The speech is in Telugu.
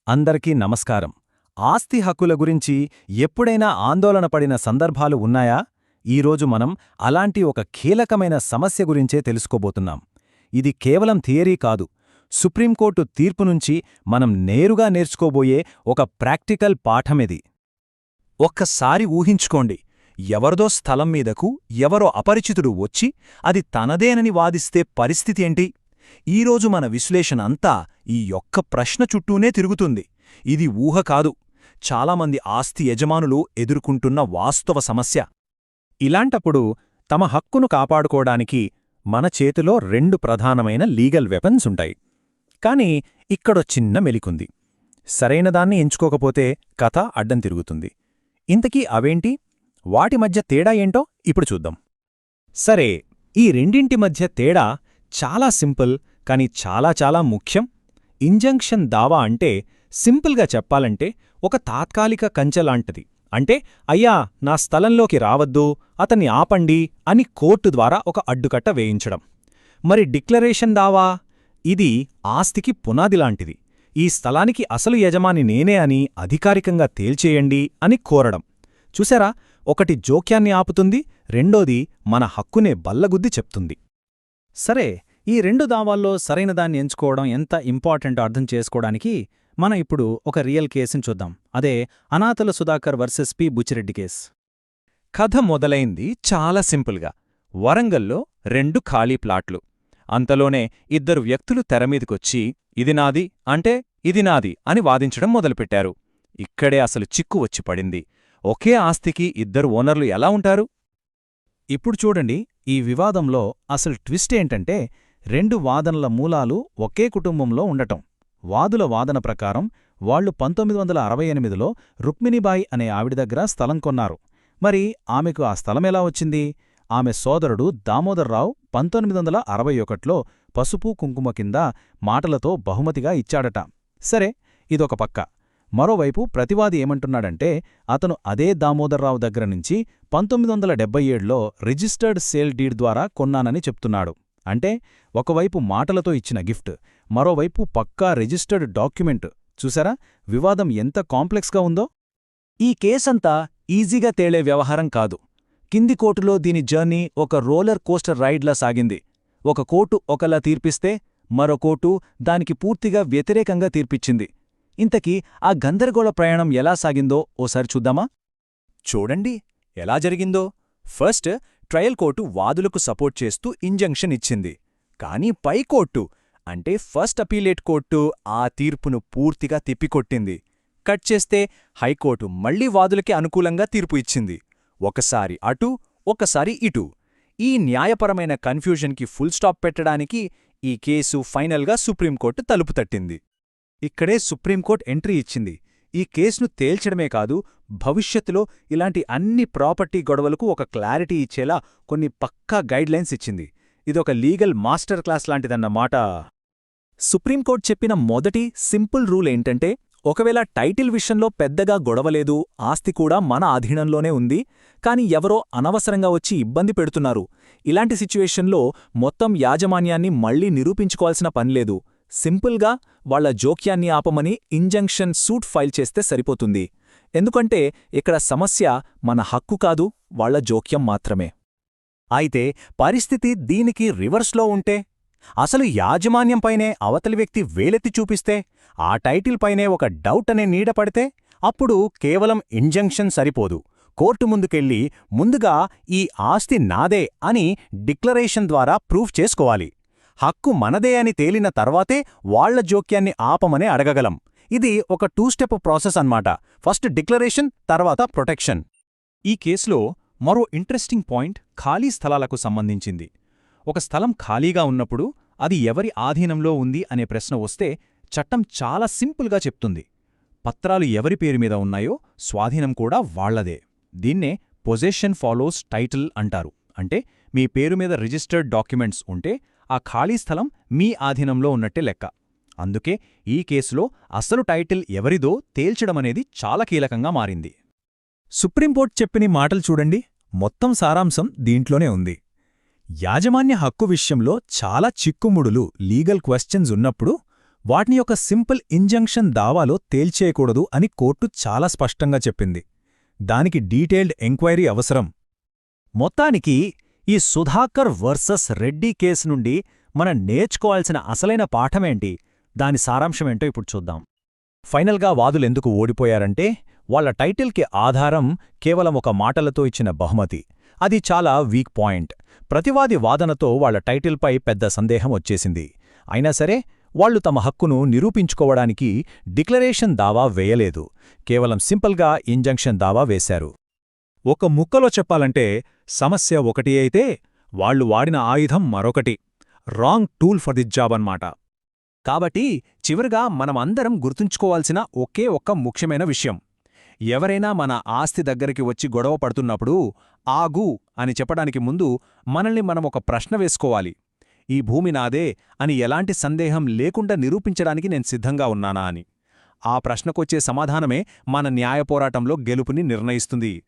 అందరికీ నమస్కారం. ఆస్తి హక్కుల గురించి ఎప్పుడైనా ఆందోళన పడిన సందర్భాలు ఉన్నాయా? ఈరోజు మనం అలాంటి ఒక కీలకమైన సమస్య గురించే తెలుసుకోబోతున్నాం. ఇది కేవలం థియరీ కాదు, సుప్రీంకోర్టు తీర్పు నుంచి మనం నేరుగా నేర్చుకోబోయే ఒక ప్రాక్టికల్ పాఠమిది. ఒక్కసారి ఊహించుకోండి, ఎవరిదో స్థలం మీదకు ఎవరో అపరిచితుడు వచ్చి అది తనదేనని వాదిస్తే పరిస్థితి ఏంటి? ఈరోజు మన విశ్లేషణ అంతా ఈ ఒక్క ప్రశ్న చుట్టూనే తిరుగుతుంది. ఇది ఊహ కాదు, చాలామంది ఆస్తి యజమానులు ఎదుర్కొంటున్న వాస్తవ సమస్య. ఇలాంటప్పుడు తమ హక్కును కాపాడుకోవడానికి మన చేతిలో రెండు ప్రధానమైన లీగల్ వెపన్స్ ఉంటాయి. కాని ఇక్కడో చిన్న మెలికుంది. సరైనదాన్ని ఎంచుకోకపోతే కథ అడ్డం తిరుగుతుంది. ఇంతకీ అవేంటి? వాటి మధ్య తేడా ఏంటో ఇప్పుడు చూద్దాం. సరే, ఈ రెండింటి మధ్య తేడా చాలా సింపుల్, కాని చాలా ముఖ్యం. ఇంజంక్షన్ దావా అంటే సింపుల్గా చెప్పాలంటే ఒక తాత్కాలిక కంచెలాంటిది. అంటే అయ్యా, నా స్థలంలోకి రావద్దు, అతన్ని ఆపండి అని కోర్టు ద్వారా ఒక అడ్డుకట్ట వేయించడం. మరి డిక్లరేషన్ దావా? ఇది ఆస్తికి పునాదిలాంటిది. ఈ స్థలానికి అసలు యజమాని నేనే అని అధికారికంగా తేల్చేయండి అని కోరడం. చూసారా, ఒకటి జోక్యాన్ని ఆపుతుంది, రెండోది మన హక్కునే బల్లగుద్ది చెప్తుంది. సరే, ఈ రెండు దావాల్లో సరైనదాన్ని ఎంచుకోవడం ఎంత ఇంపార్టెంటో అర్థం చేసుకోవడానికి మనం ఇప్పుడు ఒక రియల్ కేసుని చూద్దాం. అదే Anathala Sudhakar versus P Bucchireddy case. కథ మొదలైంది చాలా సింపుల్గా. వరంగల్లో 2 ఖాళీ ప్లాట్లు. అంతలోనే ఇద్దరు వ్యక్తులు తెరమీదికొచ్చి ఇది నాది అంటే ఇది నాది అని వాదించడం మొదలుపెట్టారు. ఇక్కడే అసలు చిక్కు వచ్చి పడింది. ఒకే ఆస్తికి ఇద్దరు ఓనర్లు ఎలా ఉంటారు? ఇప్పుడు చూడండి, ఈ వివాదంలో అసలు ట్విస్ట్ ఏంటంటే రెండు వాదనల మూలాలు ఒకే కుటుంబంలో ఉండటం. వాదుల వాదన ప్రకారం వాళ్లు 1968లో రుక్మిణీబాయి అనే ఆవిడ దగ్గర స్థలం కొన్నారు. మరి ఆమెకు ఆ స్థలమెలా వచ్చింది? ఆమె సోదరుడు దామోదర్రావు 1961లో పసుపు కుంకుమ కింద మాటలతో బహుమతిగా ఇచ్చాడట. సరే, ఇదొక పక్క. మరోవైపు ప్రతివాది ఏమంటున్నాడంటే అతను అదే దామోదర్రావు దగ్గర నుంచి 1977లో రిజిస్టర్డ్ సేల్ డీడ్ ద్వారా కొన్నానని చెప్తున్నాడు. అంటే ఒకవైపు మాటలతో ఇచ్చిన గిఫ్ట్, మరోవైపు పక్కా రిజిస్టర్డ్ డాక్యుమెంట్. చూసారా వివాదం ఎంత కాంప్లెక్స్గా ఉందో? ఈ కేసంతా ఈజీగా తేలే వ్యవహారం కాదు. కింది కోర్టులో దీని జర్నీ ఒక రోలర్ కోస్టర్ రైడ్లా సాగింది. ఒక కోర్టు ఒకలా తీర్పిస్తే మరో కోర్టు దానికి పూర్తిగా వ్యతిరేకంగా తీర్పిచ్చింది. ఇంతకీ ఆ గందరగోళ ప్రయాణం ఎలా సాగిందో ఓసారి చూద్దామా? చూడండి ఎలా జరిగిందో. ఫస్ట్ ట్రయల్ కోర్టు వాదులకు సపోర్ట్ చేస్తూ ఇంజంక్షన్ ఇచ్చింది. కానీ పైకోర్టు అంటే ఫస్ట్ అపీలేట్ కోర్టు ఆ తీర్పును పూర్తిగా తిప్పికొట్టింది. కట్ చేస్తే హైకోర్టు మళ్లీ వాదులకి అనుకూలంగా తీర్పు ఇచ్చింది. ఒకసారి అటు ఒకసారి ఇటు. ఈ న్యాయపరమైన కన్ఫ్యూజన్కి ఫుల్ స్టాప్ పెట్టడానికి ఈ కేసు ఫైనల్గా సుప్రీంకోర్టు తలుపు తట్టింది. ఇక్కడే సుప్రీంకోర్టు ఎంట్రీ ఇచ్చింది. ఈ కేసును తేల్చడమే కాదు, భవిష్యత్తులో ఇలాంటి అన్ని ప్రాపర్టీ గొడవలకు ఒక క్లారిటీ ఇచ్చేలా కొన్ని పక్కా గైడ్లైన్స్ ఇచ్చింది. ఇదొక లీగల్ మాస్టర్ క్లాస్ లాంటిదన్నమాట. సుప్రీంకోర్టు చెప్పిన మొదటి సింపుల్ రూల్ ఏంటంటే, ఒకవేళ టైటిల్ విషయంలో పెద్దగా గొడవలేదు, ఆస్తి కూడా మన అధీనంలోనే ఉంది, కాని ఎవరో అనవసరంగా వచ్చి ఇబ్బంది పెడుతున్నారు, ఇలాంటి సిచ్యువేషన్లో మొత్తం యాజమాన్యాన్ని మళ్లీ నిరూపించుకోవాల్సిన పనిలేదు. సింపుల్గా వాళ్ల జోక్యాన్ని ఆపమని ఇంజంక్షన్ సూట్ ఫైల్ చేస్తే సరిపోతుంది. ఎందుకంటే ఇక్కడ సమస్య మన హక్కు కాదు, వాళ్ల జోక్యం మాత్రమే. అయితే పరిస్థితి దీనికి రివర్స్లో ఉంటే, అసలు యాజమాన్యంపైనే అవతలి వ్యక్తి వేలెత్తి చూపిస్తే, ఆ టైటిల్ పైనే ఒక డౌట్ అనే నీడ పడితే, అప్పుడు కేవలం ఇంజంక్షన్ సరిపోదు. కోర్టు ముందుకెళ్ళి ముందుగా ఈ ఆస్తి నాదే అని డిక్లరేషన్ ద్వారా ప్రూఫ్ చేసుకోవాలి. హక్కు మనదే అని తేలిన తర్వాతే వాళ్ల జోక్యాన్ని ఆపమనే అడగగలం. ఇది ఒక 2 స్టెప్ ప్రాసెస్ అన్నమాట. ఫస్ట్ డిక్లరేషన్, తర్వాత ప్రొటెక్షన్. ఈ కేసులో మరో ఇంట్రెస్టింగ్ పాయింట్ ఖాళీ స్థలాలకు సంబంధించింది. ఒక స్థలం ఖాళీగా ఉన్నప్పుడు అది ఎవరి ఆధీనంలో ఉంది అనే ప్రశ్న వస్తే చట్టం చాలా సింపుల్గా చెప్తుంది. పత్రాలు ఎవరి పేరు మీద ఉన్నాయో స్వాధీనం కూడా వాళ్లదే. దీన్నే పొజెషన్ ఫాలోస్ టైటిల్ అంటారు. అంటే మీ పేరు మీద రిజిస్టర్డ్ డాక్యుమెంట్స్ ఉంటే ఆ ఖాళీ స్థలం మీ ఆధీనంలో ఉన్నట్టే లెక్క. అందుకే ఈ కేసులో అసలు టైటిల్ ఎవరిదో తేల్చడమనేది చాలా కీలకంగా మారింది. సుప్రీంకోర్టు చెప్పిన మాటలు చూడండి, మొత్తం సారాంశం దీంట్లోనే ఉంది. యాజమాన్య హక్కు విషయంలో చాలా చిక్కుముడులు, లీగల్ క్వశ్చన్స్ ఉన్నప్పుడు వాటిని ఒక సింపుల్ ఇంజంక్షన్ దావాలో తేల్చేయకూడదు అని కోర్టు చాలా స్పష్టంగా చెప్పింది. దానికి డీటెయిల్డ్ ఎంక్వైరీ అవసరం. మొత్తానికి ఈ సుధాకర్ వర్సెస్ రెడ్డి కేసు నుండి మనం నేర్చుకోవాల్సిన అసలైన పాఠమేంటి, దాని సారాంశమేంటో ఇప్పుడు చూద్దాం. ఫైనల్గా వాదులెందుకు ఓడిపోయారంటే, వాళ్ల టైటిల్కి ఆధారం కేవలం ఒక మాటలతో ఇచ్చిన బహుమతి. అది చాలా వీక్ పాయింట్. ప్రతివాది వాదనతో వాళ్ల టైటిల్పై పెద్ద సందేహం వచ్చేసింది. అయినా సరే వాళ్లు తమ హక్కును నిరూపించుకోవడానికి డిక్లరేషన్ దావా వేయలేదు. కేవలం సింపుల్గా ఇంజంక్షన్ దావా వేశారు. ఒక ముక్కలో చెప్పాలంటే సమస్య ఒకటి అయితే వాళ్లు వాడిన ఆయుధం మరొకటి. Wrong tool for the job అన్నమాట. కాబట్టి చివరిగా మనమందరం గుర్తుంచుకోవాల్సిన ఒకే ఒక్క ముఖ్యమైన విషయం. ఎవరైనా మన ఆస్తి దగ్గరికి వచ్చి గొడవ పడుతున్నప్పుడు ఆగు అని చెప్పడానికి ముందు మనల్ని మనం ఒక ప్రశ్న వేసుకోవాలి. ఈ భూమి నాదే అని ఎలాంటి సందేహం లేకుండా నిరూపించడానికి నేను సిద్ధంగా ఉన్నానా అని. ఆ ప్రశ్నకొచ్చే సమాధానమే మన న్యాయ పోరాటంలో గెలుపుని నిర్ణయిస్తుంది.